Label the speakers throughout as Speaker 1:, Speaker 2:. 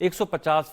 Speaker 1: 150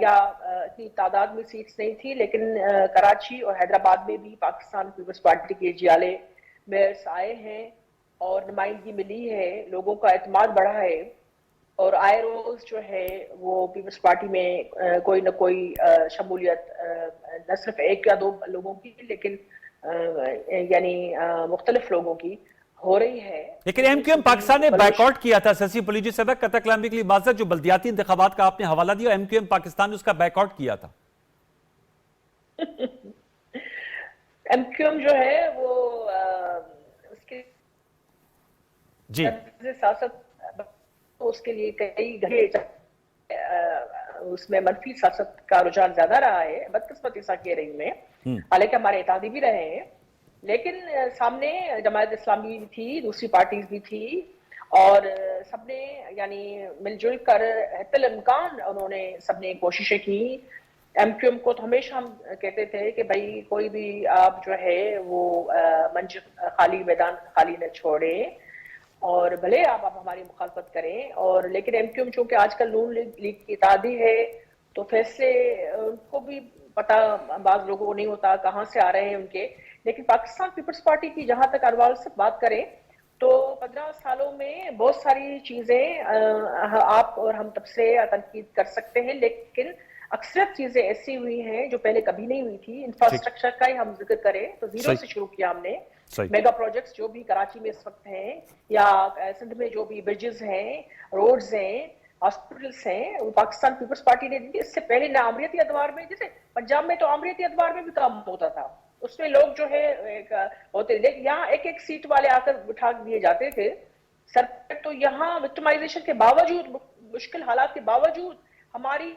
Speaker 2: یا اتنی تعداد میں سیٹس نہیں تھی، لیکن کراچی اور حیدرآباد میں بھی پاکستان پیپلز پارٹی کے جیالے میئرس آئے ہیں اور نمائندگی ملی ہے، لوگوں کا اعتماد بڑھا ہے، اور آئے روز جو ہے وہ پیپلز پارٹی میں کوئی نہ کوئی شمولیت نہ صرف ایک یا دو لوگوں کی لیکن یعنی مختلف لوگوں کی ہو رہی ہے.
Speaker 1: لیکن ایم کیو ایم پاکستان نے بائیکاٹ کیا تھا سسی پولیجی صاحب، قطع کلامی کے لیے معذرت، جو بلدیاتی انتخابات کا آپ نے حوالہ دیا، ایم کیو ایم پاکستان نے اس کا بائیکاٹ کیا تھا.
Speaker 2: ایم کیو ایم جو ہے وہ اس کے
Speaker 1: جی
Speaker 2: سیاست اس کے لیے کئی گھڑے اس میں منفی سیاست کا رجحان زیادہ رہا ہے، بدقسمتی سے کہہ رہی ہوں میں، حالانکہ ہمارے اتحادی بھی رہے ہیں، لیکن سامنے جماعت اسلامی بھی تھی، دوسری پارٹیز بھی تھی، اور سب نے یعنی مل جل کر حتی الامکان انہوں نے سب نے کوششیں کی. ایم کیو ایم کو تو ہمیشہ ہم کہتے تھے کہ بھائی کوئی بھی آپ جو ہے وہ منچ خالی، میدان خالی نہ چھوڑے، اور بھلے آپ ہماری مخالفت کریں، اور لیکن ایم کیو ایم چونکہ آج کل نون لیگ کی اتحادی ہے تو فیصلے ان کو بھی پتہ بعض لوگوں کو نہیں ہوتا کہاں سے آ رہے ہیں ان کے. لیکن پاکستان پیپلز پارٹی کی جہاں تک انوار سے بات کریں تو 15 سالوں میں بہت ساری چیزیں آپ اور ہم تبصرے یا تنقید کر سکتے ہیں، لیکن اکثریت چیزیں ایسی ہوئی ہیں جو پہلے کبھی نہیں ہوئی تھی. انفراسٹرکچر کا ہی ہم ذکر کریں تو زیرو سے شروع کیا ہم نے. میگا پروجیکٹس جو بھی کراچی میں اس وقت ہیں یا سندھ میں جو بھی برجز ہیں، روڈز ہیں، ہاسپٹلس ہیں، وہ پاکستان پیپلز پارٹی نے دی. اس سے پہلے نہ عمریتی ادوار میں، جیسے پنجاب میں تو عمریتی ادوار میں بھی کام ہوتا تھا، اس میں لوگ جو ہے ہوتے، لیکن یہاں ایک ایک سیٹ والے آ کر بٹھا دیے جاتے تھے سر پہ. تو یہاں وکٹمائزیشن کے باوجود، مشکل حالات کے باوجود، ہماری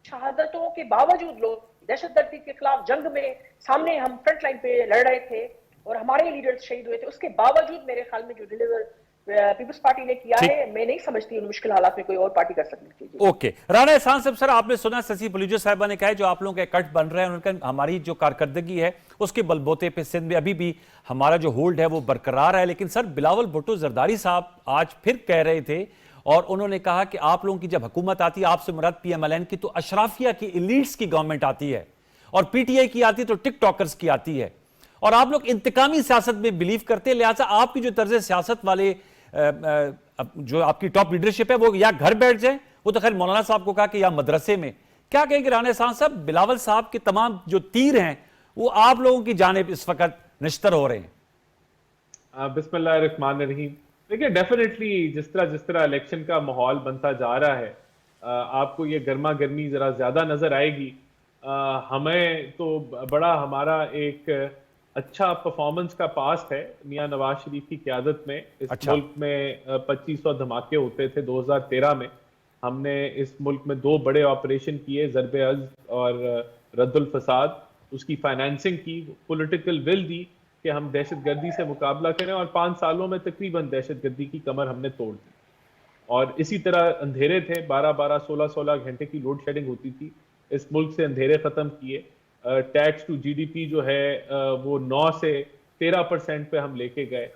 Speaker 2: شہادتوں کے باوجود، لوگ دہشت گردی کے خلاف جنگ میں سامنے ہم فرنٹ لائن پہ لڑ رہے تھے اور ہمارے لیڈرز شہید ہوئے تھے. اس کے باوجود میرے خیال میں جو ڈیلیور پیپلز پارٹی نے کیا ہے، میں نہیں سمجھتی ان مشکل حالات میں کوئی اور پارٹی کر سکتی تھی.
Speaker 1: اوکے، رانا احسان صاحب، سر آپ نے سنا سسی پولیجو صاحبہ نے کہا ہے جو آپ لوگوں کے کٹ بن رہے ہیں ان کا ہماری جو کارکردگی ہے اس کے بلبوتے پہ سندھ میں ابھی بھی ہمارا جو ہولڈ ہے وہ برقرار ہے. لیکن سر بلاول بھٹو زرداری صاحب آج پھر کہہ رہے تھے اور انہوں نے کہا کہ آپ لوگوں کی جب حکومت آتی ہے، آپ سے مراد پی ایم ایل این کی، تو اشرافیہ کی ایلیٹس کی گورنمنٹ آتی ہے، اور پی ٹی آئی کی آتی تو ٹک ٹاکرز کی آتی ہے، اور آپ لوگ انتقامی سیاست میں بلیو کرتے ہیں. لہٰذا آپ کی جو طرز سیاست والے جو آپ کی ٹاپ لیڈرشپ ہے وہ یا گھر بیٹھ جائیں، وہ تو خیر مولانا صاحب کو کہا کہ یا مدرسے میں. کیا کہیں گے رانا احسان صاحب، بلاول صاحب کے تمام جو تیر ہیں وہ آپ لوگوں کی جانب اس وقت نشتر ہو رہے ہیں؟
Speaker 3: بسم اللہ الرحمن الرحیم. دیکھیں ڈیفینیٹلی جس طرح الیکشن کا ماحول بنتا جا رہا ہے، آپ کو یہ گرما گرمی ذرا زیادہ نظر آئے گی. ہمیں تو بڑا ہمارا ایک اچھا پرفارمنس کا پاسٹ ہے میاں نواز شریف کی قیادت میں. اس ملک میں 2500 دھماکے ہوتے تھے 2013 میں. ہم نے اس ملک میں 2 بڑے آپریشن کیے، ضرب عضب اور رد الفساد. اس کی فائنینسنگ کی، پولیٹیکل ول دی کہ ہم دہشت گردی سے مقابلہ کریں، اور 5 سالوں میں تقریباً دہشت گردی کی کمر ہم نے توڑ دی. اور اسی طرح اندھیرے تھے، 12 16 گھنٹے کی لوڈ شیڈنگ ہوتی تھی، اس ملک سے اندھیرے ختم کیے. Tax to G D P جو ہے وہ 9 سے 13% پہ ہم لے کے گئے.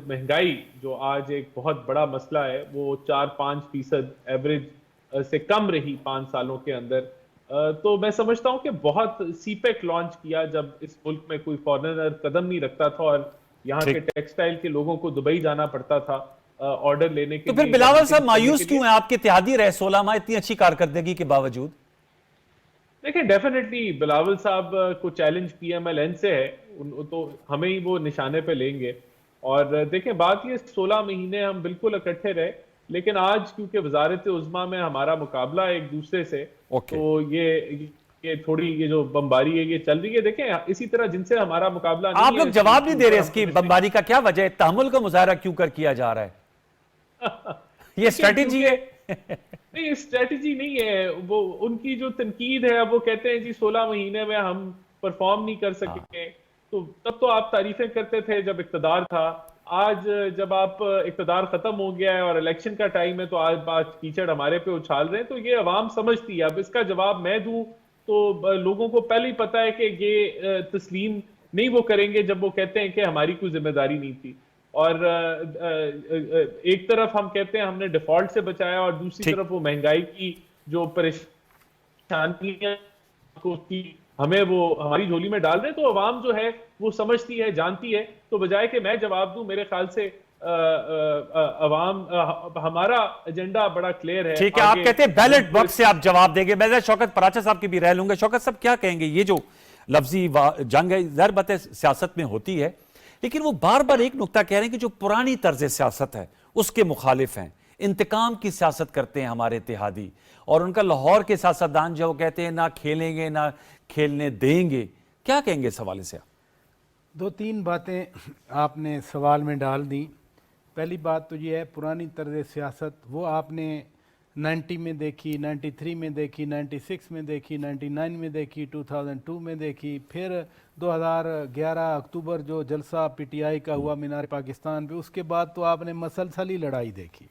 Speaker 3: مہنگائی جو آج ایک بہت بڑا مسئلہ ہے وہ 4-5% ایوریج سے کم رہی 5 سالوں کے اندر. تو میں سمجھتا ہوں کہ بہت سی پیک لانچ کیا جب اس ملک میں کوئی فارنر قدم نہیں رکھتا تھا اور یہاں کے ٹیکسٹائل کے لوگوں کو دبئی جانا پڑتا تھا آرڈر لینے کے لیے.
Speaker 1: تو پھر بلاول صاحب مایوس کیوں ہیں؟ آپ کے اتحادی رہے 16 ماہ اتنی اچھی کارکردگی کے باوجود.
Speaker 3: دیکھیں ڈیفینیٹلی بلاول صاحب کو challenge P M L N سے ہے، تو ہمیں ہی وہ نشانے پہ لیں گے. اور دیکھیں بات یہ 16 مہینے ہم بالکل اکٹھے رہے، لیکن آج کیونکہ وزارت عظمیٰ میں ہمارا مقابلہ ہے ایک دوسرے سے، تو یہ تھوڑی یہ جو بمباری ہے یہ چل رہی ہے. دیکھیں اسی طرح جن سے ہمارا مقابلہ نہیں ہے،
Speaker 1: آپ لوگ جواب نہیں دے رہے اس کی بمباری کا کیا وجہ ہے؟ تحمل کا مظاہرہ کیوں کیا جا رہا ہے؟ یہ اسٹریٹجی ہے؟
Speaker 3: نہیں اسٹریٹجی نہیں ہے، وہ ان کی جو تنقید ہے وہ کہتے ہیں جی 16 مہینے میں ہم پرفارم نہیں کر سکے. تو تب تو آپ تعریفیں کرتے تھے جب اقتدار تھا. آج جب آپ اقتدار ختم ہو گیا ہے اور الیکشن کا ٹائم ہے تو آج کیچڑ ہمارے پہ اچھال رہے ہیں. تو یہ عوام سمجھتی ہے. اب اس کا جواب میں دوں تو لوگوں کو پہلے ہی پتا ہے کہ یہ تسلیم نہیں وہ کریں گے جب وہ کہتے ہیں کہ ہماری کوئی ذمہ داری نہیں تھی. اور ایک طرف ہم کہتے ہیں ہم نے ڈیفالٹ سے بچایا اور دوسری طرف وہ مہنگائی کی جو پریشانیاں کو ہمیں وہ ہماری جھولی میں ڈال رہے ہیں، تو عوام جو ہے وہ سمجھتی ہے، جانتی ہے. تو بجائے کہ میں جواب دوں، میرے خیال سے عوام ہمارا ایجنڈا بڑا کلیئر ہے.
Speaker 1: ٹھیک ہے، آپ کہتے ہیں بیلٹ باکس سے آپ جواب دیں گے. میں شوکت پراچا صاحب کی بھی رہ لوں گا. شوکت صاحب کیا کہیں گے؟ یہ جو لفظی جنگ ہے، ظاہر بات ہے سیاست میں ہوتی ہے، لیکن وہ بار بار ایک نقطہ کہہ رہے ہیں کہ جو پرانی طرز سیاست ہے اس کے مخالف ہیں، انتقام کی سیاست کرتے ہیں ہمارے اتحادی، اور ان کا لاہور کے سیاستدان جو کہتے ہیں نہ کھیلیں گے نہ کھیلنے دیں گے. کیا کہیں گے اس حوالے سے؟
Speaker 4: دو تین باتیں آپ نے سوال میں ڈال دی. پہلی بات تو یہ ہے پرانی طرز سیاست وہ آپ نے 90 میں دیکھی، 93 میں دیکھی، 96 میں دیکھی، 99 میں دیکھی، 2002 میں دیکھی، پھر 2011 اکتوبر جو جلسہ پی ٹی آئی کا ہوا مینار پاکستان پہ، اس کے بعد تو آپ نے مسلسل ہی لڑائی دیکھی.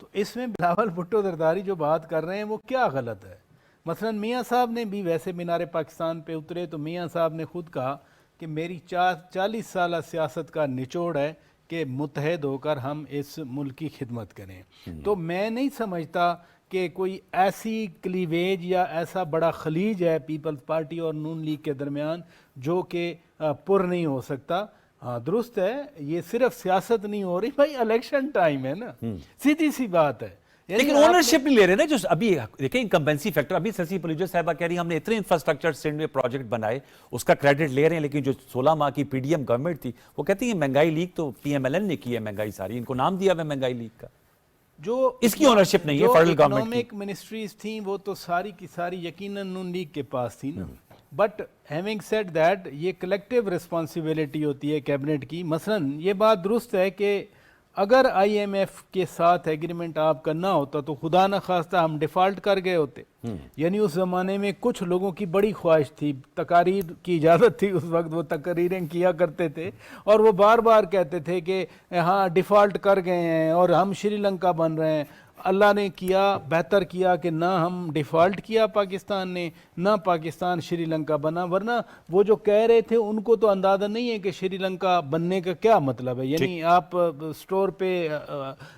Speaker 4: تو اس میں بلاول بھٹو زرداری جو بات کر رہے ہیں وہ کیا غلط ہے؟ مثلا میاں صاحب نے بھی ویسے مینار پاکستان پہ اترے تو میاں صاحب نے خود کہا کہ میری 40 سالہ سیاست کا نچوڑ ہے کہ متحد ہو کر ہم اس ملک کی خدمت کریں. تو میں نہیں سمجھتا کہ کوئی ایسی کلیویج یا ایسا بڑا خلیج ہے پیپلز پارٹی اور نون لیگ کے درمیان جو کہ پر نہیں ہو سکتا. ہاں درست ہے، یہ صرف سیاست نہیں ہو رہی بھائی، الیکشن ٹائم ہے نا، سیدھی سی بات ہے.
Speaker 1: لیکن اونرشپ نہیں لے رہے نا. جو ابھی دیکھیں انکمبینسی فیکٹر، ابھی سسی پلیجو صاحبہ کہہ رہی ہم نے اتنے انفراسٹرکچر سینڈ میں پروجیکٹ بنائے، اس کا کریڈٹ لے رہے ہیں، لیکن جو 16 ماہ کی پی ڈی ایم گورنمنٹ تھی وہ کہتی ہے مہنگائی لیگ تو پی ایم ایل این نے کی ہے، مہنگائی ساری ان کو نام دیا ہے مہنگائی لیگ کا. جو اس کی اونرشپ نہیں ہے فیڈرل گورنمنٹ کی.
Speaker 4: اکنامک منسٹریز تھیں وہ تو ساری کی ساری یقیناً نون لیگ کے پاس تھی نا. بٹ ہیونگ سیڈ دیٹ یہ کلیکٹیو رسپانسبلٹی ہوتی ہے کیبنٹ کی. مثلا یہ بات درست ہے کہ اگر آئی ایم ایف کے ساتھ ایگریمنٹ آپ کا نہ ہوتا تو خدا نہ خواستہ ہم ڈیفالٹ کر گئے ہوتے. یعنی اس زمانے میں کچھ لوگوں کی بڑی خواہش تھی، تقاریر کی اجازت تھی اس وقت، وہ تقریریں کیا کرتے تھے اور وہ بار بار کہتے تھے کہ ہاں ڈیفالٹ کر گئے ہیں اور ہم شری لنکا بن رہے ہیں. اللہ نے کیا، بہتر کیا کہ نہ ہم ڈیفالٹ کیا پاکستان نے، نہ پاکستان شری لنکا بنا. ورنہ وہ جو کہہ رہے تھے ان کو تو اندازہ نہیں ہے کہ شری لنکا بننے کا کیا مطلب ہے. یعنی آپ سٹور پہ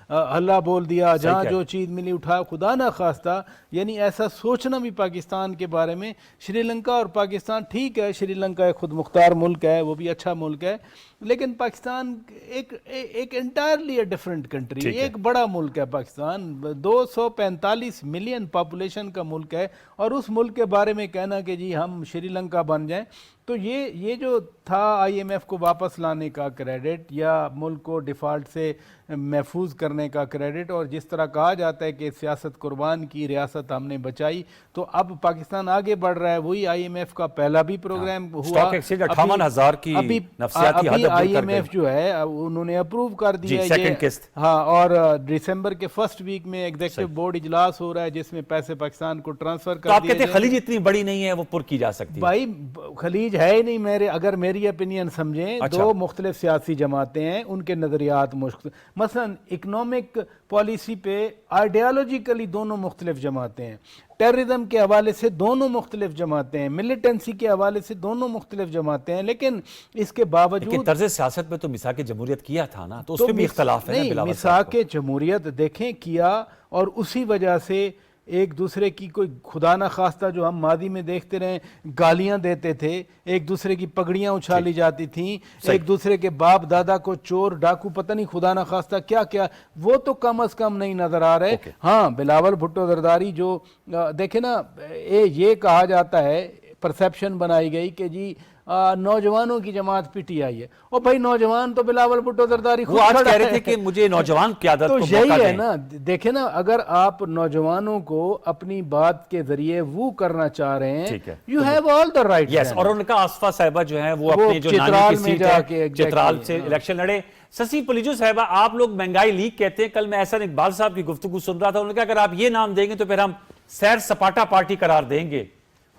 Speaker 4: اللہ بول دیا، جہاں جو چیز ملی اٹھا، خدا نہ خواستہ. یعنی ایسا سوچنا بھی پاکستان کے بارے میں. شری لنکا اور پاکستان ٹھیک ہے، شری لنکا ایک خود مختار ملک ہے، وہ بھی اچھا ملک ہے، لیکن پاکستان ایک انٹائرلی ڈفرینٹ کنٹری، ایک بڑا ملک ہے پاکستان، 245 ملین پاپولیشن کا ملک ہے. اور اس ملک کے بارے میں کہنا کہ جی ہم شری لنکا بن جائیں، تو یہ جو تھا آئی ایم ایف کو واپس لانے کا کریڈٹ یا ملک کو ڈیفالٹ سے محفوظ کرنے کا کریڈٹ، اور جس طرح کہا جاتا ہے کہ سیاست قربان کی، ریاست ہم نے بچائی، تو اب پاکستان آگے بڑھ رہا ہے. وہی آئی ایم ایف کا پہلا بھی پروگرام ہوا،
Speaker 1: اسٹاک ایکسچینج 58,000 کی نفسیاتی حد
Speaker 4: آئی ایم ایف جو ہے انہوں نے اپروو کر دیا
Speaker 1: سیکنڈ قسط.
Speaker 4: ہاں، اور دسمبر کے فرسٹ ویک میں ایگزیکٹو بورڈ اجلاس ہو رہا ہے جس میں پیسے پاکستان کو ٹرانسفر کر
Speaker 1: تو آپ کہتے ہیں خلیج اتنی بڑی نہیں ہے وہ پر کی جا سکتی.
Speaker 4: بھائی خلیج ہے ہی نہیں. اگر میری اپینین سمجھیں، دو مختلف سیاسی جماعتیں ہیں، ان کے نظریات مثلا اکنامک پالیسی پہ آئیڈیالوجیکلی دونوں مختلف جماعتیں ہیں، ٹیررزم کے حوالے سے دونوں مختلف جماعتیں ہیں، ملیٹنسی کے حوالے سے دونوں مختلف جماعتیں ہیں، لیکن اس کے باوجود
Speaker 1: طرز سیاست میں تو میثاق جمہوریت کیا تھا نا، تو اس میں بھی اختلاف ہے.
Speaker 4: نہیں، میثاق جمہوریت دیکھیں کیا، اور اسی وجہ سے ایک دوسرے کی کوئی خدا نہ خواستہ جو ہم ماضی میں دیکھتے رہے گالیاں دیتے تھے، ایک دوسرے کی پگڑیاں اچھالی جاتی تھیں، ایک دوسرے کے باپ دادا کو چور ڈاکو پتہ نہیں خدا نہ خواستہ کیا کیا، وہ تو کم از کم نہیں نظر آ رہے. ہاں بلاول بھٹو زرداری جو دیکھیں نا، یہ کہا جاتا ہے، پرسیپشن بنائی گئی کہ جی نوجوانوں کی جماعت پی ٹی آئی ہے. اور بھائی نوجوان تو بلاول بھٹو زرداری
Speaker 1: خود آج کہہ رہے تھے کہ مجھے نوجوان قیادت کو موقع دیں.
Speaker 4: تو یہی ہے نا، دیکھیں نا، اگر آپ نوجوانوں کو اپنی بات کے ذریعے وہ کرنا چاہ رہے ہیں، you have all the right.
Speaker 1: Yes, اور ان کا آصفہ صاحبہ جو ہیں وہ اپنے جو نانی کی سیٹ ہے چترال سے الیکشن لڑے. سسی پلیجو صاحبہ، آپ لوگ مہنگائی لیگ کہتے ہیں. کل میں احسن اقبال صاحب کی گفتگو سن رہا تھا، انہوں نے کہا اگر آپ یہ نام دیں گے تو پھر ہم سیر سپاٹا پارٹی قرار دیں گے.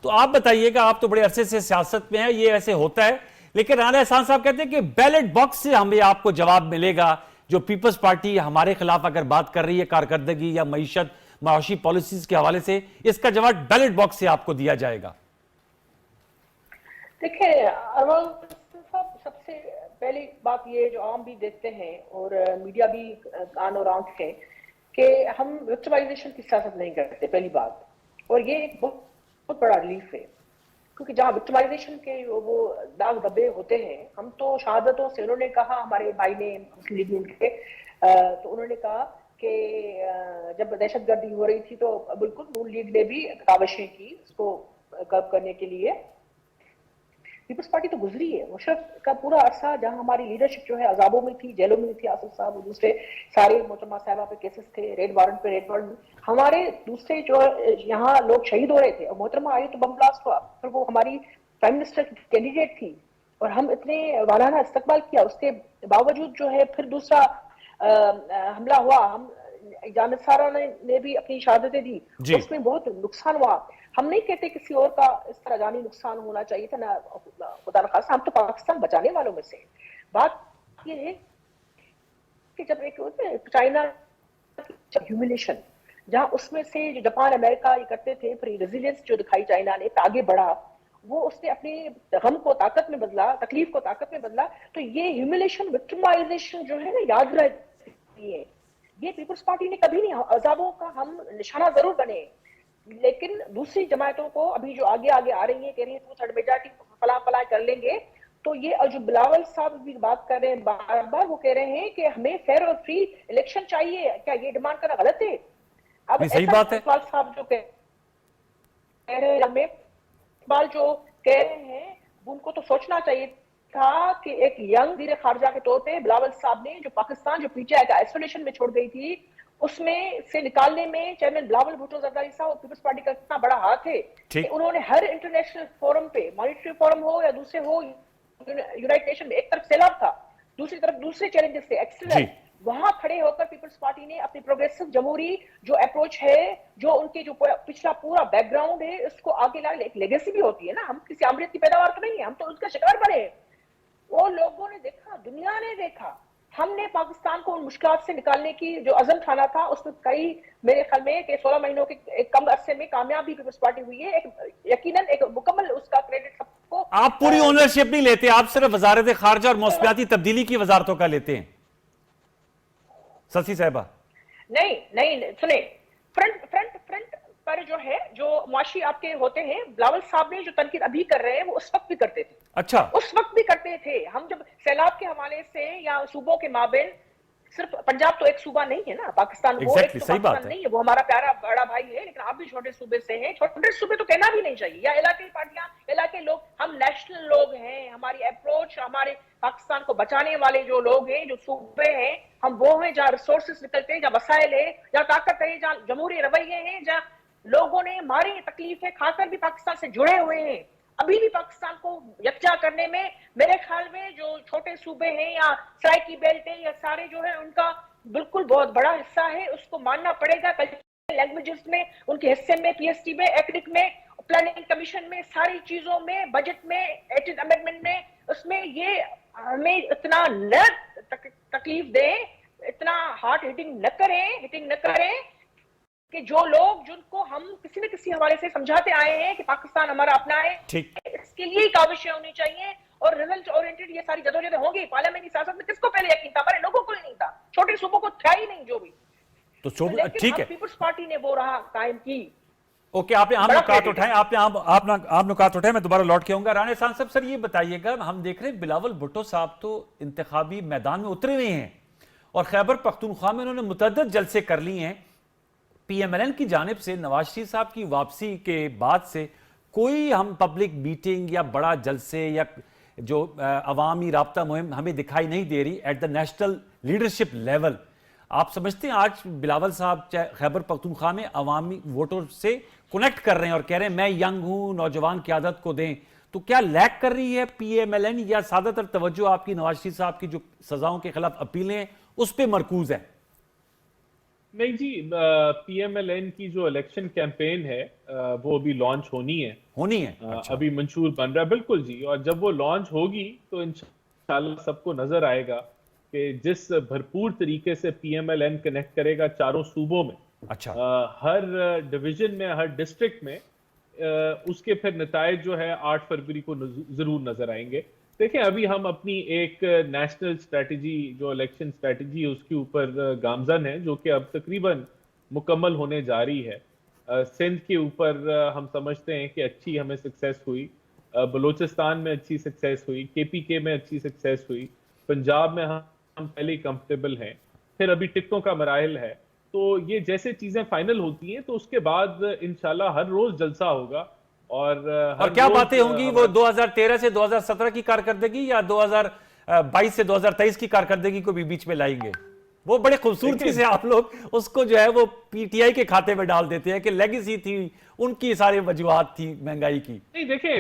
Speaker 1: تو آپ بتائیے گا، آپ تو بڑے عرصے سے سیاست میں ہیں، یہ ایسے ہوتا ہے؟ لیکن رانا احسان صاحب کہتے ہیں کہ بیلٹ باکس سے ہمیں آپ کو جواب ملے گا. جو پیپلز پارٹی ہمارے خلاف اگر بات کر رہی ہے کارکردگی یا معیشت معاشی پالیسیز کے حوالے سے، اس کا جواب بیلٹ باکس سے آپ کو دیا جائے گا.
Speaker 2: دیکھیں ارمان صاحب، سب سے پہلی بات یہ جو عام بھی دیکھتے ہیں اور میڈیا بھی کان اور آنکھ ہے کہ ہم وکٹمائزیشن کی سیاست نہیں کرتے، پہلی بات، اور یہ ایک بہت بڑا ریلیف ہے، کیونکہ جہاں وکٹمائزیشن کے وہ داغ دبے ہوتے ہیں، ہم تو شہادتوں سے، انہوں نے کہا ہمارے بھائی نے مسلم لیگ ان کے، تو انہوں نے کہا کہ جب دہشت گردی ہو رہی تھی تو بالکل نون لیگ نے بھی کاوشیں کی اس کو کرب کرنے کے لیے۔ پیپلز پارٹی تو گزری ہے، مشرف کا پورا عرصہ جہاں ہماری لیڈرشپ جو ہے عذابوں میں تھی، جیلوں میں تھی، آصف صاحب اور دوسرے سارے محترمہ صاحبہ پہ کیسز تھے، ریڈ وارنٹ پہ ریڈ وارنٹ، ہمارے دوسرے جو یہاں لوگ شہید ہو رہے تھے، اور محترمہ آئی تو بم بلاسٹ ہوا، پھر وہ ہماری پرائم منسٹر کی کینڈیڈیٹ تھی اور ہم اتنے والانہ استقبال کیا، اس کے باوجود جو ہے پھر دوسرا حملہ ہوا، ہم جانب سارا نے بھی اپنی شہادتیں دی، اس میں بہت نقصان ہوا۔ ہم نہیں کہتے کسی اور کا اس طرح جانی نقصان ہونا چاہیے تھا، نہ خدا نخواستہ، ہم تو پاکستان بچانے والوں میں سے۔ بات یہ ہے کہ جب ایک چائنا ہیوملیشن، جہاں اس میں سے جو جاپان امریکہ یہ کرتے تھے، پھر ریزیلینس جو دکھائی چائنا نے، آگے بڑھا، وہ اس نے اپنی غم کو طاقت میں بدلا، تکلیف کو طاقت میں بدلا، تو یہ ہیوملیشن وکٹمائزیشن جو ہے نا یاد رہتی ہے۔ یہ پیپلز پارٹی نے کبھی نہیں، عذابوں کا ہم نشانہ ضرور بنے، لیکن دوسری جماعتوں کو ابھی جو آگے آگے آ رہی ہیں، کہہ رہی ہیں 2/3 میجارٹی فلاں فلاں کر لیں گے، تو یہ جو بلاول صاحب بھی بات کر رہے ہیں بار بار، وہ کہہ رہے ہیں کہ ہمیں فیئر اور فری الیکشن چاہیے، کیا یہ ڈیمانڈ کرنا غلط ہے؟ اب
Speaker 1: صحیح بات ہے۔
Speaker 2: اقبال صاحب جو کہہ رہے ہیں، ہمیں اقبال جو کہہ رہے ہیں ان کو تو سوچنا چاہیے تھا کہ ایک ینگ وزیر خارجہ کے طور پہ بلاول صاحب نے جو پاکستان جو پی ٹی آئی کا آئسولیشن میں چھوڑ گئی تھی، اس میں سے نکالنے میں چیئرمین بلاول بھٹو زرداری صاحب اور پیپلز پارٹی کا اتنا بڑا ہاتھ ہے کہ انہوں نے ہر انٹرنیشنل فورم پہ، مانیٹری فورم ہو یا دوسرے ہو، یونائٹڈ نیشن میں ایک طرف سیلاب تھا، دوسری طرف دوسرے چیلنجز تھے ایکسٹرنل، وہاں کھڑے ہو کر پیپلز پارٹی نے اپنی پروگریسو جمہوری جو اپروچ ہے، جو ان کے جو پچھلا پورا بیک گراؤنڈ ہے، اس کو آگے لا، ایک لیگیسی بھی ہوتی ہے نا، ہم کسی آمریت کی پیداوار تو نہیں ہے، ہم تو اس کا شکار بنے۔ وہ لوگوں نے دیکھا، دنیا نے دیکھا، ہم نے پاکستان کو ان مشکلات سے نکالنے کی جو عزم ٹھانا تھا، اس میں کئی میرے خیال میں کہ 16 مہینوں کے ایک کم عرصے میں کامیابی پیپلز پارٹی ہوئی ہے، یقیناً ایک مکمل اس کا کریڈٹ سب کو۔
Speaker 1: آپ پوری اونرشپ نہیں لیتے، آپ صرف وزارت خارجہ اور موسمیاتی تبدیلی کی وزارتوں کا لیتے ہیں سلسی صاحبہ۔
Speaker 2: نہیں سنیں، فرنٹ پر جو ہے جو معاشی آپ کے ہوتے ہیں، بلاول صاحب نے جو تنقید ابھی کر رہے ہیں وہ اس وقت بھی کرتے تھے۔
Speaker 1: اچھا،
Speaker 2: اس وقت بھی کرتے تھے، ہم جب سیلاب کے حوالے سے یا صوبوں کے مابین، صرف پنجاب تو ایک صوبہ نہیں ہے نا پاکستان، وہ ایک تو پاکستان نہیں ہے، وہ ہمارا پیارا بڑا بھائی ہے، لیکن آپ بھی چھوٹے صوبے سے ہیں، چھوٹے صوبے تو کہنا بھی نہیں چاہیے، یا علاقائی پارٹیاں، علاقے لوگ، ہم نیشنل لوگ ہیں، ہماری اپروچ، ہمارے پاکستان کو بچانے والے جو لوگ ہیں، جو صوبے ہیں، ہم وہ ہیں جہاں ریسورسز نکلتے ہیں، جہاں وسائل ہے، جہاں طاقت ہے، جہاں جمہوری رویے ہیں، جہاں لوگوں نے ماری تکلیفیں کھا کر بھی پاکستان سے جڑے ہوئے ہیں۔ ابھی بھی پاکستان کو یکجا کرنے میں میرے خیال میں جو چھوٹے صوبے ہیں یا سرائے کی بیلٹ ہیں یا سارے جو ہے، ان کا بالکل بہت بڑا حصہ ہے، اس کو ماننا پڑے گا۔ کلچرل لینگویجز میں، ان کے حصے میں، پی ایس ٹی میں، ایکڈک میں، پلاننگ کمیشن میں، ساری چیزوں میں، بجٹ میں، 18 امینڈمنٹ میں، اس میں یہ ہمیں اتنا نہ تکلیف دیں، اتنا ہارٹ ہٹنگ نہ کریں کہ جو لوگ جن کو ہم کسی نہ کسی حوالے سے سمجھاتے آئے ہیں کہ پاکستان ہمارا اپنا ہے، اس کے لیے کاوشیں ہونی چاہیے، اور ریزلٹ اورینٹڈ یہ ساری جدوجہدیں ہوں گی۔ پارلیمنٹری سیاست میں کس کو پہلے یقین تھا؟ ہمارے لوگوں کو ہی نہیں تھا، چھوٹے صوبوں کو تھا ہی نہیں جو بھی، لیکن ہم پیپلز پارٹی نے وہ راہ قائم کی۔
Speaker 1: اوکے، آپ نے اہم نکات اٹھائیں، آپ نکات اٹھائیں، میں دوبارہ لوٹ کے آؤں گا۔ رانا احسان صاحب، سر یہ بتائیے گا، ہم دیکھ رہے ہیں بلاول بھٹو صاحب تو انتخابی میدان میں اترے ہوئے ہیں، اور خیبر پختونخوا میں انہوں نے متعدد جلسے کر لی ہیں۔ پی ایم ایل این کی جانب سے نواز شریف صاحب کی واپسی کے بعد سے کوئی ہم پبلک میٹنگ یا بڑا جلسے یا جو عوامی رابطہ مہم ہمیں دکھائی نہیں دے رہی at the national leadership level. آپ سمجھتے ہیں آج بلاول صاحب خیبر پختونخوا میں عوامی ووٹر سے کنیکٹ کر رہے ہیں اور کہہ رہے ہیں میں ینگ ہوں، نوجوان قیادت کو دیں، تو کیا لیک کر رہی ہے پی ایم ایل این، یا زیادہ تر توجہ آپ کی نواز شریف صاحب کی جو سزاؤں کے خلاف اپیلیں ہیں اس پہ مرکوز ہے؟
Speaker 3: نہیں جی، پی ایم ایل این کی جو الیکشن کیمپین ہے وہ ابھی لانچ ہونی ہے، ابھی منشور بن رہا ہے، بالکل جی، اور جب وہ لانچ ہوگی تو انشاءاللہ سب کو نظر آئے گا کہ جس بھرپور طریقے سے P M L N connect کرے گا چاروں صوبوں میں، ہر ڈویژن میں، ہر ڈسٹرکٹ میں، اس کے پھر نتائج جو ہے 8 فروری کو ضرور نظر آئیں گے۔ دیکھیں ابھی ہم اپنی ایک نیشنل اسٹریٹجی جو الیکشن اسٹریٹجی اس کے اوپر گامزن ہے، جو کہ اب تقریباً مکمل ہونے جا رہی ہے. سندھ کے اوپر ہم سمجھتے ہیں کہ اچھی ہمیں سکسیس ہوئی، بلوچستان میں اچھی سکسیس ہوئی، کے پی کے میں اچھی سکسیس ہوئی، پنجاب میں ہم پہلے ہی کمفرٹیبل ہیں، پھر ابھی ٹکٹوں کا مراحل ہے. تو یہ جیسے چیزیں فائنل ہوتی ہیں تو اس کے بعد انشاءاللہ ہر روز جلسہ ہوگا. اور
Speaker 1: کیا باتیں ہوں گی وہ 2013 سے 2017 کی کارکردگی یا 2022 سے 2023 کی کارکردگی کو بھی بیچ میں لائیں گے؟ وہ بڑے خوبصورتی سے آپ لوگ اس کو جو ہے وہ پی ٹی آئی کے کھاتے میں ڈال دیتے ہیں کہ لیگیسی تھی ان کی ساری وجوہات تھی مہنگائی کی.
Speaker 3: نہیں دیکھیں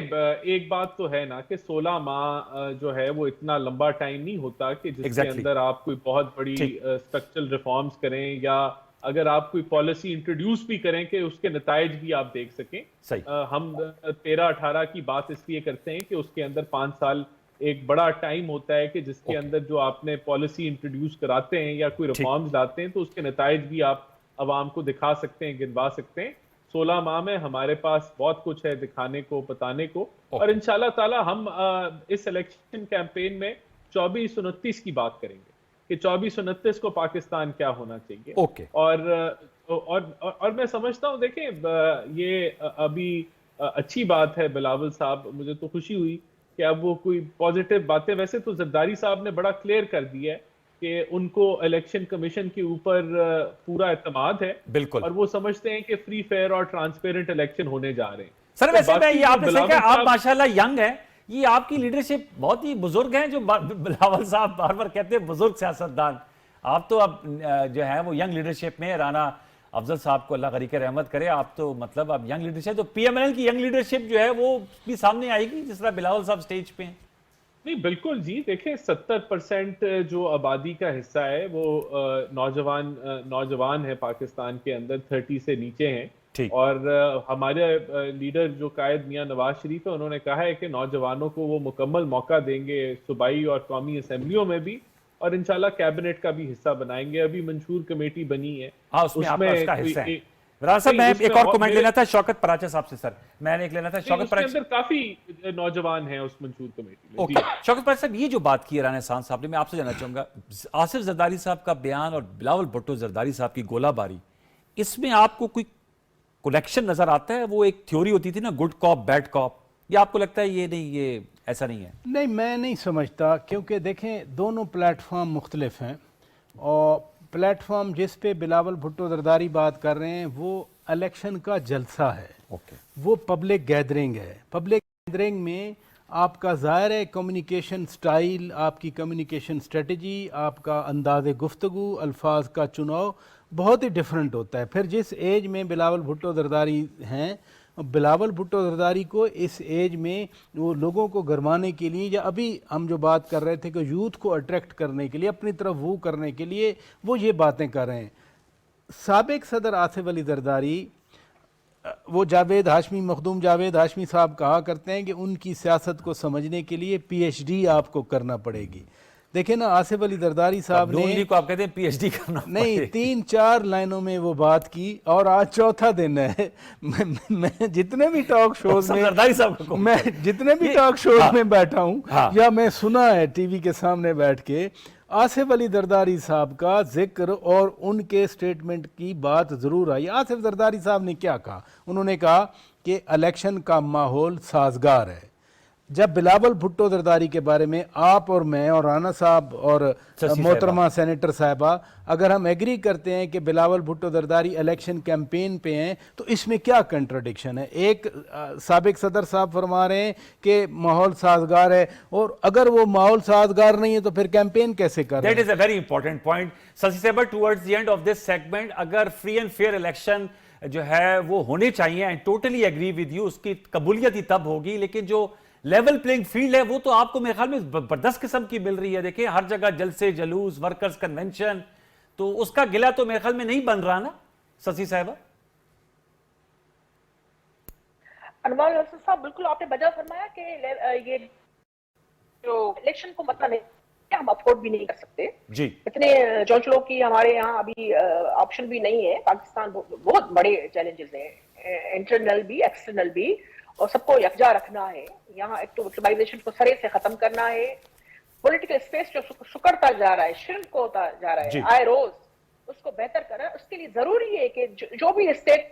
Speaker 3: ایک بات تو ہے نا کہ 16 ماہ جو ہے وہ اتنا لمبا ٹائم نہیں ہوتا کہ جس کے اندر آپ کوئی بہت بڑی اسٹرکچرل ریفارمز کریں یا اگر آپ کوئی پالیسی انٹروڈیوس بھی کریں کہ اس کے نتائج بھی آپ دیکھ سکیں. ہم 13-18 کی بات اس لیے کرتے ہیں کہ اس کے اندر 5 سال ایک بڑا ٹائم ہوتا ہے کہ جس کے اندر جو آپ نے پالیسی انٹروڈیوس کراتے ہیں یا کوئی ریفارمز لاتے ہیں تو اس کے نتائج بھی آپ عوام کو دکھا سکتے ہیں، گنوا سکتے ہیں. 16 ماہ میں ہمارے پاس بہت کچھ ہے دکھانے کو، بتانے کو، اور انشاءاللہ تعالی ہم اس الیکشن کیمپین میں 24-29 کی بات کریں گے کہ 24-29 کو پاکستان کیا ہونا چاہیے. اور میں سمجھتا ہوں دیکھیں یہ ابھی اچھی بات ہے بلاول صاحب، مجھے تو خوشی ہوئی کہ اب وہ کوئی پازیٹیو باتیں، ویسے تو زرداری صاحب نے بڑا کلیئر کر دیا ہے کہ ان کو الیکشن کمیشن کے اوپر پورا اعتماد ہے اور وہ سمجھتے ہیں کہ فری فیئر اور ٹرانسپیرنٹ الیکشن ہونے جا رہے ہیں.
Speaker 1: سر ویسے میں یہ آپ نے صحیح کہا، آپ ماشاءاللہ ینگ ہیں، یہ آپ کی لیڈرشپ بہت ہی بزرگ ہیں، جو بلاول صاحب بار بار کہتے ہیں بزرگ سیاستدان. آپ تو اب جو ہے وہ ینگ لیڈرشپ میں، رانا افضل صاحب کو اللہ غریق رحمت کرے، آپ تو مطلب اب ینگ لیڈرشپ، تو پی ایم ایل این کی ینگ لیڈرشپ جو ہے وہ بھی سامنے آئے گی جس طرح بلاول صاحب سٹیج پہ ہیں.
Speaker 3: نہیں بالکل جی، دیکھیں 70% جو آبادی کا حصہ ہے وہ نوجوان ہے پاکستان کے اندر، 30 سے نیچے ہیں. اور ہمارے لیڈر جو قائد میاں نواز شریف ہے، انہوں نے کہا ہے کہ نوجوانوں کو وہ مکمل موقع دیں گے صوبائی اور قومی اسمبلیوں میں بھی، اور انشاءاللہ کیبنٹ کا بھی حصہ بنائیں گے. ابھی منشور کمیٹی بنی ہے،
Speaker 1: اس میں آپ کا حصہ ہے. صاحب میں ایک اور کمنٹ لینا تھا شوکت پراچا صاحب سے. سر میں نے ایک لینا تھا شوکت پراچا،
Speaker 3: اس کے اندر کافی نوجوان ہیں اس منشور کمیٹی میں.
Speaker 1: شوکت پراچا صاحب، یہ جو بات کی ہے رانا احسان صاحب نے، میں آپ سے جاننا چاہوں گا آصف زرداری صاحب کا بیان اور بلاول بھٹو زرداری صاحب کی گولہ باری، اس میں آپ کو کوئی کنیکشن نظر آتا ہے؟ وہ ایک تھیوری ہوتی تھی نا، گڈ کاپ بیڈ کاپ، یا آپ کو لگتا ہے یہ نہیں، یہ ایسا نہیں ہے؟
Speaker 4: نہیں، میں نہیں سمجھتا، کیونکہ دیکھیں دونوں پلیٹ فارم مختلف ہیں، اور پلیٹ فارم جس پہ بلاول بھٹو زرداری بات کر رہے ہیں وہ الیکشن کا جلسہ ہے، وہ پبلک گیدرنگ ہے. پبلک گیدرنگ میں آپ کا ظاہر ہے کمیونیکیشن سٹائل، آپ کی کمیونیکیشن سٹریٹجی، آپ کا انداز گفتگو، الفاظ کا چناؤ بہت ہی ڈیفرنٹ ہوتا ہے. پھر جس ایج میں بلاول بھٹو زرداری ہیں، بلاول بھٹو زرداری کو اس ایج میں وہ لوگوں کو گرمانے کے لیے، یا ابھی ہم جو بات کر رہے تھے کہ یوتھ کو اٹریکٹ کرنے کے لیے، اپنی طرف وہ کرنے کے لیے وہ یہ باتیں کر رہے ہیں. سابق صدر آصف علی زرداری، وہ جاوید ہاشمی، مخدوم جاوید ہاشمی صاحب کہا کرتے ہیں کہ ان کی سیاست کو سمجھنے کے لیے پی ایچ ڈی آپ کو کرنا پڑے گی. دیکھیں نا آصف علی زرداری صاحب نے،
Speaker 1: کو آپ کہتے ہیں پی ایچ ڈی کرنا
Speaker 4: نہیں، 3-4 لائنوں میں وہ بات کی، اور آج چوتھا دن ہے. میں جتنے بھی ٹاک شوز میں بیٹھا ہوں یا میں سنا ہے ٹی وی کے سامنے بیٹھ کے، آصف علی زرداری صاحب کا ذکر اور ان کے سٹیٹمنٹ کی بات ضرور آئی. آصف زرداری صاحب نے کیا کہا؟ انہوں نے کہا کہ الیکشن کا ماحول سازگار ہے. جب بلاول بھٹو زرداری کے بارے میں آپ اور میں اور رانا صاحب اور محترمہ سینیٹر صاحبہ اگر ہم ایگری کرتے ہیں کہ بلاول بھٹو زرداری الیکشن کیمپین پہ ہیں، تو اس میں کیا کنٹرڈکشن ہے؟ ایک سابق صدر صاحب فرما رہے ہیں کہ ماحول سازگار ہے، اور اگر وہ ماحول سازگار نہیں ہے تو پھر کیمپین کیسے کر رہے ہیں؟
Speaker 1: That is a very important point. سسی صاحبہ towards the end of this segment، اگر free and fair election جو ہے وہ ہونے چاہیے، and totally agree with you، اس کی قبولیت ہی تب ہوگی، لیکن جو لیول پلینگ فیلڈ ہے وہ تو آپ کو میرے خیال میں زبردست قسم کی مل رہی ہے. دیکھیں ہر جگہ جلسے جلوس، ورکرز کنونشن، تو اس کا گلہ تو میرے خیال میں نہیں بن رہا نا سسی صاحبہ؟
Speaker 2: انوار حسن صاحب بالکل آپ نے بجا فرمایا کہ یہ جو الیکشن کو مطلب نہیں، ہم افورڈ بھی نہیں کر سکتے
Speaker 1: جی،
Speaker 2: اتنے چونچلوں کی ہمارے یہاں ابھی آپشن بھی نہیں ہے. پاکستان بہت بڑے چیلنجز ہیں، انٹرنل بھی ایکسٹرنل بھی، اور سب کو یکجا رکھنا ہے. یہاں ایک تو وکٹمائزیشن کو سرے سے ختم کرنا ہے. پولیٹیکل اسپیس جو سکڑتا جا رہا ہے, شرنک ہوتا جا رہا ہے آئے روز, اس کو بہتر کرنا. اس کے لیے ضروری ہے کہ جو بھی اسٹیک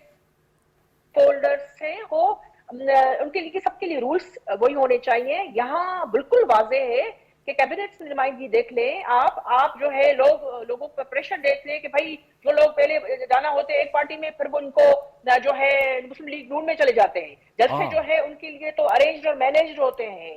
Speaker 2: ہولڈرز ہیں وہ ان کے لیے سب کے لیے رولز وہی ہونے چاہیے. یہاں بالکل واضح ہے کہ کیبنٹ نمائندگی دیکھ لیں آپ جو ہے لوگوں پر پریشر دیکھ لیں کہ بھائی جو لوگ پہلے جانا ہوتے ہیں ایک پارٹی میں, پھر وہ ان کو جو ہے مسلم لیگ نون میں چلے جاتے ہیں. جلسے جو ہے ان کے لیے تو ارینجڈ اور مینیجڈ ہوتے ہیں.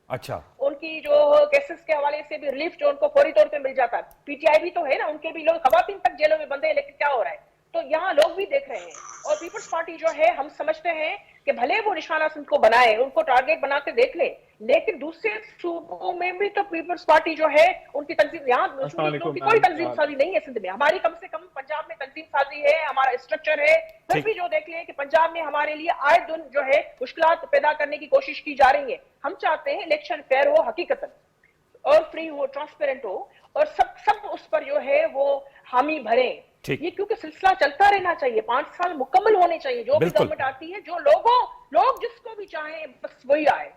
Speaker 1: اچھا,
Speaker 2: ان کی جو کیسز کے حوالے سے بھی ریلیف جو ان کو فوری طور پہ مل جاتا ہے. پی ٹی آئی بھی تو ہے نا, ان کے بھی لوگ خواتین تک جیلوں میں بندے ہیں, لیکن کیا ہو رہا ہے تو یہاں لوگ بھی دیکھ رہے ہیں. اور پیپلز پارٹی جو ہے ہم سمجھتے ہیں کہ بھلے وہ نشانہ سندھ کو بنائے, ان کو ٹارگیٹ بنا کے دیکھ لے, لیکن دوسرے صوبوں میں بھی تو پیپلز پارٹی جو ہے ان کی تنظیم, یہاں مسلم لیگ کی کوئی تنظیم سازی نہیں ہے سندھ میں. ہماری کم سے کم پنجاب میں تنظیم سازی ہے, ہمارا اسٹرکچر ہے. پھر بھی جو دیکھ لیں کہ پنجاب میں ہمارے لیے آئے دن جو ہے مشکلات پیدا کرنے کی کوشش کی جا رہی ہے. ہم چاہتے ہیں الیکشن فیئر ہو, حقیقتاً اور فری ہو, ٹرانسپیرنٹ ہو, اور سب اس پر جو ہے وہ حامی بھریں. یہ کیونکہ سلسلہ چلتا رہنا چاہیے, 5 سال مکمل ہونے چاہیے. جو بھی گورنمنٹ آتی ہے, جو لوگ جس کو بھی چاہیں بس وہی آئے.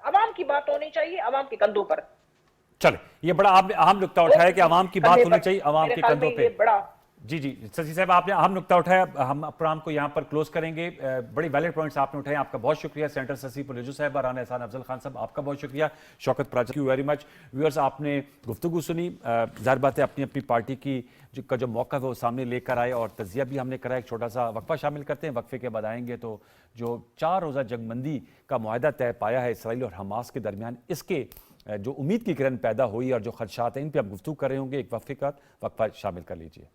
Speaker 2: عوام کی بات ہونی چاہیے, عوام کے کندھوں پر.
Speaker 1: چلے, یہ بڑا آپ نے اہم نقطہ اٹھایا کہ عوام کی بات ہونی چاہیے عوام کے کندھوں پہ. جی سسی صاحب, آپ نے اہم نقطہ اٹھایا. ہم پروگرام کو یہاں پر کلوز کریں گے. بڑی ویلڈ پوائنٹس آپ نے اٹھائے, آپ کا بہت شکریہ. سینٹر سسی پرولیجو صاحب, رانا احسان افضل خان صاحب, آپ کا بہت شکریہ. Shaukat Praja, thank you very much. Viewers, آپ نے گفتگو سنی. ظاہر بات ہے اپنی پارٹی کی کا جو موقع ہے وہ سامنے لے کر آئے, اور تجزیہ بھی ہم نے کرا. ایک چھوٹا سا وقفہ شامل کرتے ہیں, وقفے کے بعد آئیں گے تو جو 4 روزہ جنگ بندی کا معاہدہ طے پایا ہے اسرائیل اور حماس کے درمیان, اس کے جو امید کی کرن پیدا ہوئی اور جو خدشات ہیں, ان پہ ہم گفتگو کر رہے ہوں گے. ایک وقفے کا وقفہ شامل کر لیجیے.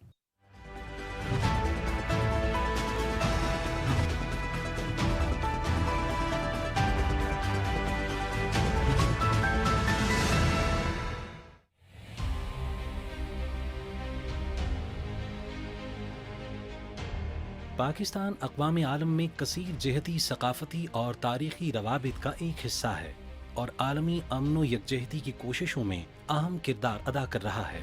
Speaker 5: پاکستان اقوام عالم میں کثیر جہتی ثقافتی اور تاریخی روابط کا ایک حصہ ہے اور عالمی امن و یکجہتی کی کوششوں میں اہم کردار ادا کر رہا ہے.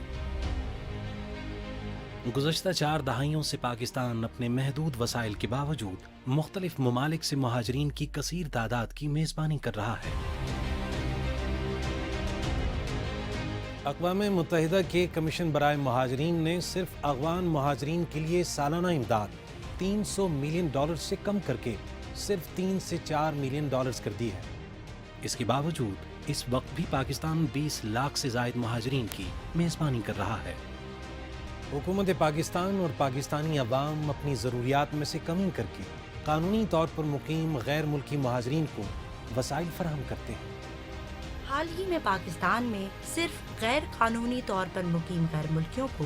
Speaker 5: گزشتہ 4 دہائیوں سے پاکستان اپنے محدود وسائل کے باوجود مختلف ممالک سے مہاجرین کی کثیر تعداد کی میزبانی کر رہا ہے. اقوام متحدہ کے کمیشن برائے مہاجرین نے صرف افغان مہاجرین کے لیے سالانہ امداد $300 ملین سے کم کر کے صرف 3 سے 4 ملین ڈالرز کر دی ہے. اس کے باوجود اس وقت بھی پاکستان 20 لاکھ سے زائد مہاجرین کی میزبانی کر رہا ہے. حکومت پاکستان اور پاکستانی عوام اپنی ضروریات میں سے کمی کر کے قانونی طور پر مقیم غیر ملکی مہاجرین کو وسائل فراہم کرتے ہیں.
Speaker 6: حال ہی میں پاکستان میں صرف غیر قانونی طور پر مقیم غیر ملکیوں کو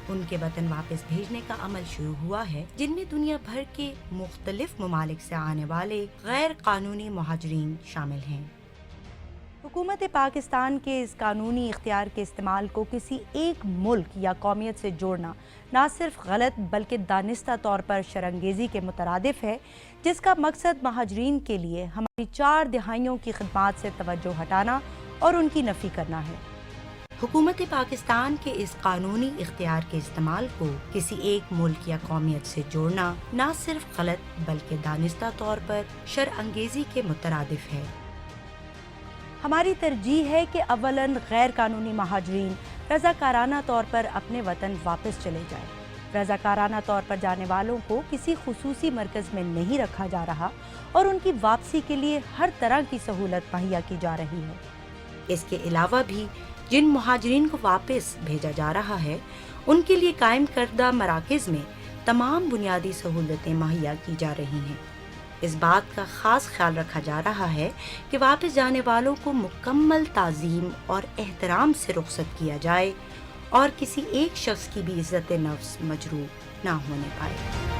Speaker 6: ان کے وطن واپس بھیجنے کا عمل شروع ہوا ہے, جن میں دنیا بھر کے مختلف ممالک سے آنے والے غیر قانونی مہاجرین شامل ہیں. حکومت پاکستان کے اس قانونی اختیار کے استعمال کو کسی ایک ملک یا قومیت سے جوڑنا نہ صرف غلط بلکہ دانستہ طور پر شرانگیزی کے مترادف ہے, جس کا مقصد مہاجرین کے لیے ہماری 4 دہائیوں کی خدمات سے توجہ ہٹانا اور ان کی نفی کرنا ہے. حکومت پاکستان کے اس قانونی اختیار کے استعمال کو کسی ایک ملک یا قومیت سے جوڑنا نہ صرف غلط بلکہ دانستہ طور پر شرانگیزی کے مترادف ہے. ہماری ترجیح ہے کہ اولاً غیر قانونی مہاجرین رضاکارانہ طور پر اپنے وطن واپس چلے جائیں. رضاکارانہ طور پر جانے والوں کو کسی خصوصی مرکز میں نہیں رکھا جا رہا اور ان کی واپسی کے لیے ہر طرح کی سہولت مہیا کی جا رہی ہے. اس کے علاوہ بھی جن مہاجرین کو واپس بھیجا جا رہا ہے ان کے لیے قائم کردہ مراکز میں تمام بنیادی سہولتیں مہیا کی جا رہی ہیں. اس بات کا خاص خیال رکھا جا رہا ہے کہ واپس جانے والوں کو مکمل تعظیم اور احترام سے رخصت کیا جائے اور کسی ایک شخص کی بھی عزت نفس مجروح نہ ہونے پائے.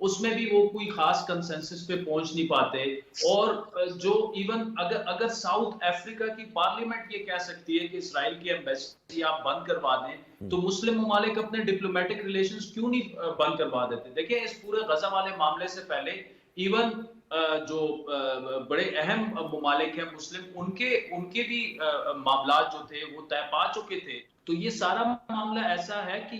Speaker 7: اس میں بھی وہ کوئی خاص کنسنسس پہ پہنچ نہیں پاتے. اور جو ایون اگر ساؤتھ افریقہ کی پارلیمنٹ یہ کہہ سکتی ہے کہ اسرائیل کی ایمبیسی آپ بند کروا دیں تو مسلم ممالک اپنے ڈپلومیٹک ریلیشنز کیوں نہیں بند کروا دیتے؟ دیکھیں اس پورے غزہ والے معاملے سے پہلے ایون جو بڑے اہم ممالک ہیں مسلم ان کے بھی معاملات جو تھے وہ طے پا چکے تھے. تو یہ سارا معاملہ ایسا ہے کہ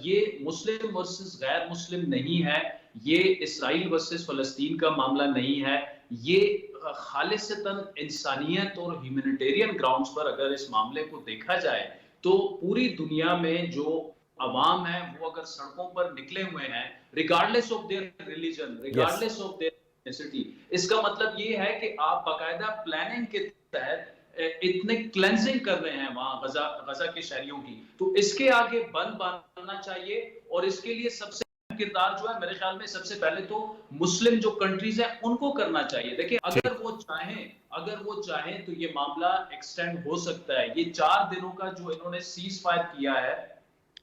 Speaker 7: یہ مسلم ورسز غیر مسلم نہیں ہے, یہ اسرائیل ورسز فلسطین کا معاملہ نہیں ہے, یہ خالصتاً انسانیت اور ہیومینیٹیرین گراؤنڈز پر اگر اس معاملے کو دیکھا جائے تو پوری دنیا میں جو عوام ہیں وہ اگر سڑکوں پر نکلے ہوئے ہیں regardless of their religion, regardless of their ethnicity, اس کا مطلب یہ ہے کہ آپ باقاعدہ پلاننگ کے تحت اتنے کلینزنگ کر رہے ہیں وہاں غزہ کے شہریوں کی. تو اس کے آگے بند باندھنا چاہیے اور اس کے لیے سب سے اہم کردار جو ہے میرے خیال میں سب سے پہلے تو مسلم جو کنٹریز ہیں ان کو کرنا چاہیے. دیکھیں اگر وہ چاہیں تو یہ معاملہ ایکسٹینڈ ہو سکتا ہے. یہ 4 دنوں کا جو انہوں نے سیز فائر کیا ہے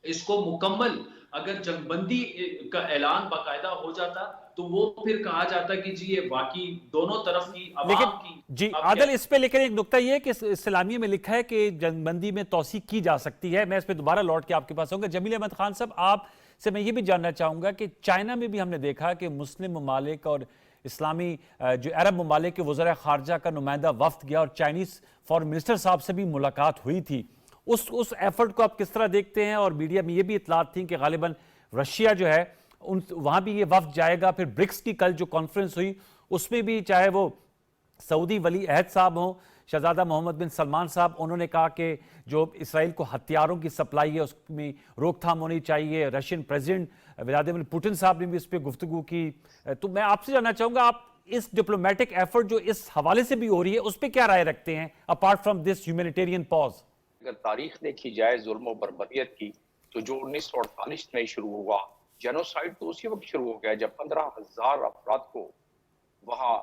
Speaker 7: اس کو مکمل اگر جنگ بندی کا اعلان باقاعدہ ہو جاتا تو وہ پھر کہا جاتا کہ جی یہ واقعی دونوں طرف کی عوام کی.
Speaker 1: جی عادل اس پہ لیکن ایک نقطہ یہ ہے کہ اسلامیہ میں لکھا ہے کہ جنگ بندی میں توسیع کی جا سکتی ہے. میں اس پہ دوبارہ لوٹ کے آپ کے پاس آؤں گا. جمیل احمد خان صاحب آپ سے میں یہ بھی جاننا چاہوں گا کہ چائنا میں بھی ہم نے دیکھا کہ مسلم ممالک اور اسلامی جو عرب ممالک کے وزراء خارجہ کا نمائندہ وفد گیا اور چائنیز فارن منسٹر صاحب سے بھی ملاقات ہوئی تھی. اس ایفرٹ کو آپ کس طرح دیکھتے ہیں؟ اور میڈیا میں یہ بھی اطلاعات تھیں کہ غالباً رشیا جو ہے وہاں بھی یہ وفد جائے گا. پھر برکس کی کل جو کانفرنس ہوئی اس میں بھی چاہے وہ سعودی ولی عہد صاحب ہوں, شہزادہ محمد بن سلمان صاحب, انہوں نے کہا کہ جو اسرائیل کو ہتھیاروں کی سپلائی ہے اس میں روک تھام ہونی چاہیے. رشین پریزیڈنٹ ولادیمیر پوٹن صاحب نے بھی اس پہ گفتگو کی. تو میں آپ سے جاننا چاہوں گا آپ اس ڈپلومیٹک ایفرٹ جو اس حوالے سے بھی ہو رہی ہے اس پہ کیا رائے رکھتے ہیں اپارٹ فرام دس ہیومینیٹیرین پاز؟
Speaker 8: اگر تاریخ دیکھی جائے ظلم و بربریت کی تو جو 1948 میں شروع ہوا جینوسائیڈ تو اسی وقت شروع ہو گیا جب 15,000 افراد کو وہاں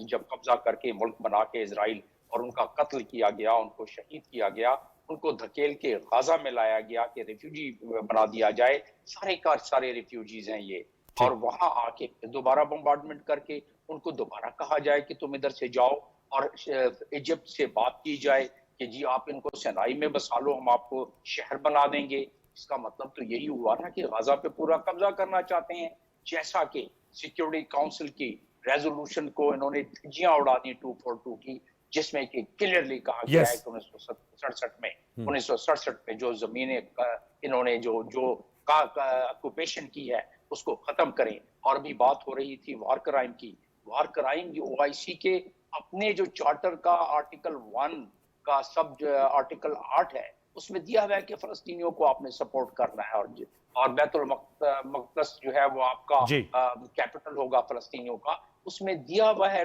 Speaker 8: جب قبضہ کر کے ملک بنا کے اسرائیل اور ان کا قتل کیا گیا, ان کو شہید کیا گیا, ان کو دھکیل کے غزہ میں لایا گیا کہ ریفیوجی بنا دیا جائے. سارے کا سارے ریفیوجیز ہیں یہ, اور وہاں آ کے دوبارہ بمبارڈمنٹ کر کے ان کو دوبارہ کہا جائے کہ تم ادھر سے جاؤ اور ایجپٹ سے بات کی جائے کہ جی آپ ان کو سینائی میں بسا لو, ہم آپ کو شہر بنا دیں گے. اس کا مطلب تو یہی ہوا نا کہ غزہ پہ پورا قبضہ کرنا چاہتے ہیں, جیسا کہ سیکیورٹی کاؤنسل کی ریزولوشن کو انہوں نے دھجیاں اڑا دی 242 کی, جس میں کہ کلیئرلی کہا گیا ہے کہ 1967 میں جو زمینیں انہوں نے جو آکوپیشن کی ہے اس کو ختم کریں. اور بھی بات ہو رہی تھی وار کرائم کی. وار کرائم جو OIC کے اپنے جو چارٹر کا آرٹیکل 1 کا سب آرٹیکل 8 ہے اس میں دیا ہوا ہے کہ فلسطینیوں کو آپ نے سپورٹ کرنا ہے, اور بیت المقدس جو ہے وہ آپ کا کیپٹل ہوگا فلسطینیوں کا. اس میں دیا ہوا ہے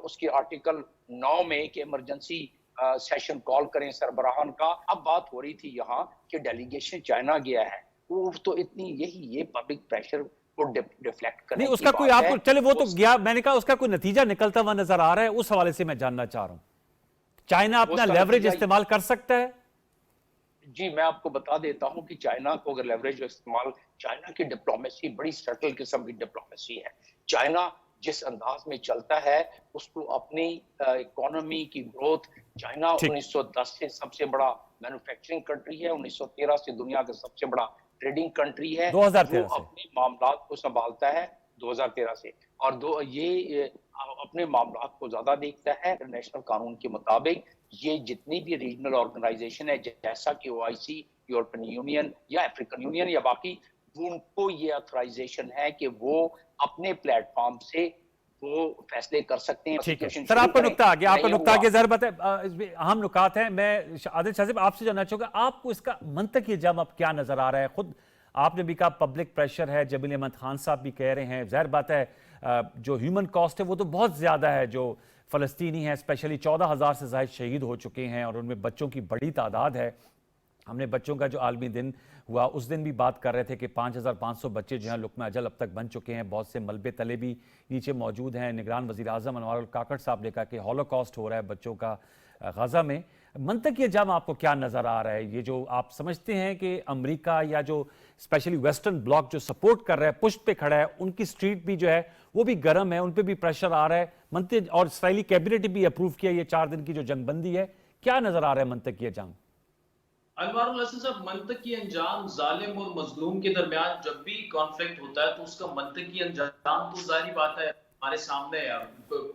Speaker 8: اس کے آرٹیکل 9 میں کہ ایمرجنسی سیشن کال کریں سربراہان کا. اب بات ہو رہی تھی یہاں کہ ڈیلیگیشن چائنا گیا ہے, وہ تو اتنی یہ پبلک پریشر کو ڈیفلیکٹ کرنے
Speaker 1: نہیں, اس کا کوئی آپ کو چلے وہ تو گیا, میں نے کہا اس کا کوئی نتیجہ نکلتا ہوا نظر آ رہا ہے, اس حوالے سے میں جاننا چاہ رہا ہوں. چائنا اپنا لیوریج استعمال کر سکتا ہے؟
Speaker 8: جی میں آپ کو بتا دیتا ہوں کہ چائنا کو اگر لیوریج استعمال, چائنا کی ڈپلومیسی بڑی سٹل قسم کی ڈپلومیسی ہے. چائنا جس انداز میں چلتا ہے اس کو اپنی اکانومی کی گروتھ, چائنا 1910 سے سب سے بڑا مینوفیکچرنگ کنٹری ہے, 1913 سے دنیا کا سب سے بڑا ٹریڈنگ کنٹری ہے, وہ اپنے معاملات کو سنبھالتا ہے 2013 سے, اور یہ اپنے معاملات کو زیادہ دیکھتا ہے انٹرنیشنل قانون کے مطابق. یہ جتنی بھی ریجنل آرگنائزیشن ہے جیسا کہ OIC, یورپین یونین یا افریقن یونین یا باقی, ان کو یہ اتھرائزیشن ہے کہ وہ اپنے پلیٹ فارم سے وہ فیصلے کر سکتے ہیں.
Speaker 1: سر آپ کا نقطہ آ گیا, آپ کا نقطہ آگے ظاہر بات ہے اہم نکات ہیں. میں عادل شاہ صاحب آپ سے جاننا چاہوں گا آپ کو اس کا منطقی جم اب کیا نظر آ رہا ہے؟ خود آپ نے بھی کہا پبلک پریشر ہے, جمیل احمد خان صاحب بھی کہہ رہے ہیں, ظاہر بات ہے جو ہیومن کاسٹ ہے وہ تو بہت زیادہ ہے. جو فلسطینی ہیں اسپیشلی 14,000 سے زائد شہید ہو چکے ہیں اور ان میں بچوں کی بڑی تعداد ہے. ہم نے بچوں کا جو عالمی دن ہوا اس دن بھی بات کر رہے تھے کہ 5,500 بچے جو ہیں لقمہ اجل اب تک بن چکے ہیں, بہت سے ملبے تلے بھی نیچے موجود ہیں. نگران وزیر اعظم انوار الکاکڑ صاحب نے کہا کہ ہولوکاسٹ ہو رہا ہے بچوں کا غزہ میں. منطقی جام آپ کو کیا نظر آ رہا ہے؟ یہ جو آپ سمجھتے ہیں کہ امریکہ یا جو اسپیشلی ویسٹرن بلاک جو سپورٹ کر رہا ہے، پشت پہ کھڑا ہے، ان کی سٹریٹ بھی جو ہے وہ بھی گرم ہے، ان پہ بھی پریشر آ رہا ہے، اور اسرائیلی کیبنٹ بھی اپروو کیا یہ 4 دن کی جو جنگ بندی ہے، کیا نظر آ رہا ہے منطقی جام؟
Speaker 7: انوار الحسن صاحب، منطقی انجام ظالم اور مظلوم کے درمیان جب بھی کانفلکٹ ہوتا ہے تو اس کا منطقی انجام تو ظاہری بات ہے ہمارے سامنے ہے.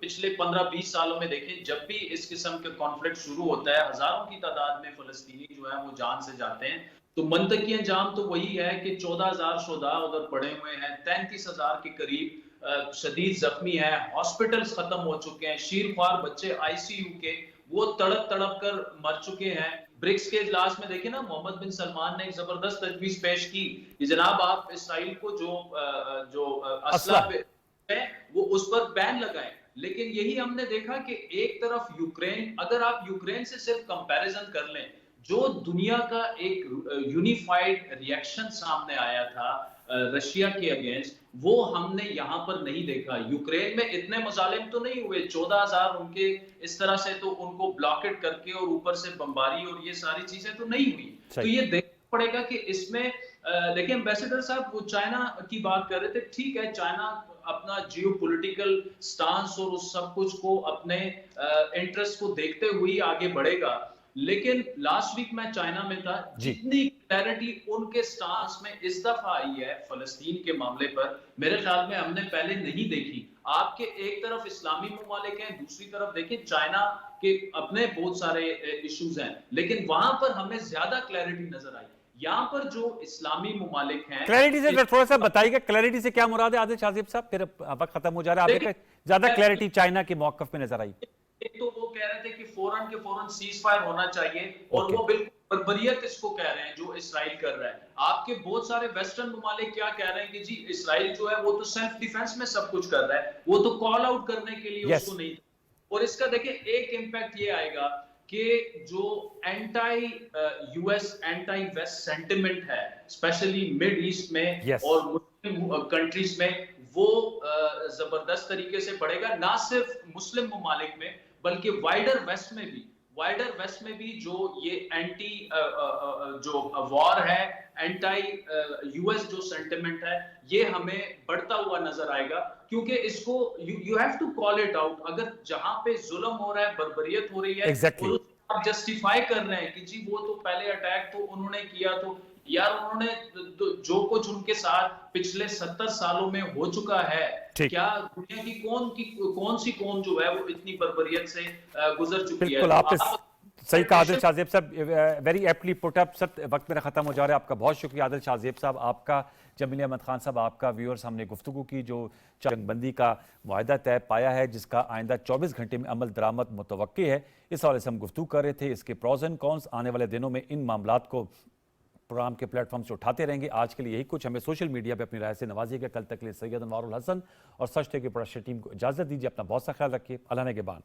Speaker 7: پچھلے 15-20 سالوں میں دیکھیں جب بھی اس قسم کے کانفلکٹ شروع ہوتا ہے ہزاروں کی تعداد میں فلسطینی جو ہے وہ جان سے جاتے ہیں. تو منطقی انجام تو وہی ہے کہ 14,000 شہداء ادھر پڑے ہوئے ہیں، 33,000 کے قریب شدید زخمی ہیں، ہاسپٹلز ختم ہو چکے ہیں، شیر خوار بچے آئی سی یو کے وہ تڑپ تڑپ کر مر چکے ہیں. برکس کے اجلاس میں دیکھیں نا، محمد بن سلمان نے ایک زبردست تجویز پیش کی کہ جناب آپ اسرائیل کو جو اسلحہ ہے وہ اس پر بین لگائیں. لیکن یہی ہم نے دیکھا کہ ایک طرف یوکرین، اگر آپ یوکرین سے صرف کمپیریزن کر لیں، جو دنیا کا ایک یونیفائیڈ ریئیکشن سامنے آیا تھا رشیا کے اگینسٹ، وہ ہم نے یہاں پر نہیں دیکھا. یوکرین میں اتنے مظالم تو نہیں ہوئے، 14,000 ان کے اس طرح سے تو ان کو بلاکٹ کر کے اور اوپر سے بمباری اور یہ ساری چیزیں تو نہیں ہوئی. تو یہ دیکھنا پڑے گا کہ اس میں دیکھیں امبیسڈر صاحب وہ چائنا کی بات کر رہے تھے، ٹھیک ہے چائنا اپنا جیو پولیٹیکل سٹانس اور اس سب کچھ کو اپنے انٹرسٹ کو دیکھتے ہوئی آگے بڑھے گا. لیکن لاسٹ ویک میں چائنا میں تھا، جتنی کلیئرٹی ان کے سٹانس میں اس دفعہ آئی ہے فلسطین کے معاملے پر میرے خیال میں ہم نے پہلے نہیں دیکھی. آپ کے ایک طرف اسلامی ممالک ہیں، دوسری طرف دیکھیں چائنا کے اپنے بہت سارے ایشوز ہیں، لیکن وہاں پر ہمیں زیادہ کلیئرٹی نظر آئی. یہاں پر جو اسلامی ممالک ہیں،
Speaker 1: کلیئرٹی سے تھوڑا سا بتائیے گا، کلیئرٹی سے کیا مراد ہے عادل شاہ زیب صاحب؟ پھر وقت ختم ہو جا رہا ہے. آپ دیکھیں زیادہ کلیئرٹی چائنا کے موقف میں نظر آئی.
Speaker 7: ایک تو وہ کہہ رہے تھے کہ فوراً سیز فائر ہونا چاہیے، اور وہ بالکل بربریت اس کو کہہ رہے ہیں جو اسرائیل کر رہا ہے. آپ کے بہت سارے ویسٹرن ممالک کیا کہہ رہے ہیں کہ جی اسرائیل جو ہے وہ تو سیلف ڈیفense میں سب کچھ کر رہا ہے، وہ تو کال آؤٹ کرنے کے لیے اس کو نہیں. اور اس کا دیکھیں ایک امپیکٹ یہ آئے گا کہ جو anti U S anti west sentiment ہے اسپیشلی مڈ ایسٹ میں اور مسلم کنٹریز میں، وہ زبردست طریقے سے بڑھے گا. نہ صرف مسلم ممالک میں بلکہ وائڈر ویسٹ میں بھی جو یہ اینٹی جو وار ہے، اینٹائی یو ایس جو سینٹیمنٹ ہے، یہ ہمیں بڑھتا ہوا نظر آئے گا. کیونکہ اس کو you have to call it out. اگر جہاں پہ ظلم ہو رہا ہے، بربریت ہو رہی ہے، اور آپ جسٹیفائی کر رہے ہیں کہ جی وہ تو پہلے اٹیک تو انہوں نے کیا، تو یار انہوں نے جو کچھ ان کے ساتھ پچھلے 70 سالوں میں ہو چکا ہے، کیا دنیا کی کون سی قوم جو ہے وہ اتنی بربریت سے گزر چکی ہے؟
Speaker 1: بالکل آپ صحیح کہا عادل شاہ زیب صاحب، ویری ایپٹلی پٹ اپ. سر وقت میرا ختم ہو جا رہا ہے. آپ کا بہت شکریہ عادل شاہ زیب صاحب، آپ کا، جمیل احمد خان صاحب آپ کا. ویورز، ہم نے گفتگو کی جو جنگ بندی کا معاہدہ طے پایا ہے جس کا آئندہ 24 گھنٹے میں عمل درآمد متوقع ہے، اس حوالے سے ہم گفتگو کر رہے تھے. اس کے پروز اینڈ کونس آنے والے دنوں میں ان معاملات کو پروگرام کے پلیٹ فارم سے اٹھاتے رہیں گے. آج کے لیے یہی کچھ. ہمیں سوشل میڈیا پہ اپنی رائے سے نوازیے گا. کل تک کے لیے سید انوار الحسن اور سچ ٹیک کی پروڈکشن ٹیم کو اجازت دیجیے. اپنا بہت سا خیال رکھیے. اللہ نگہبان.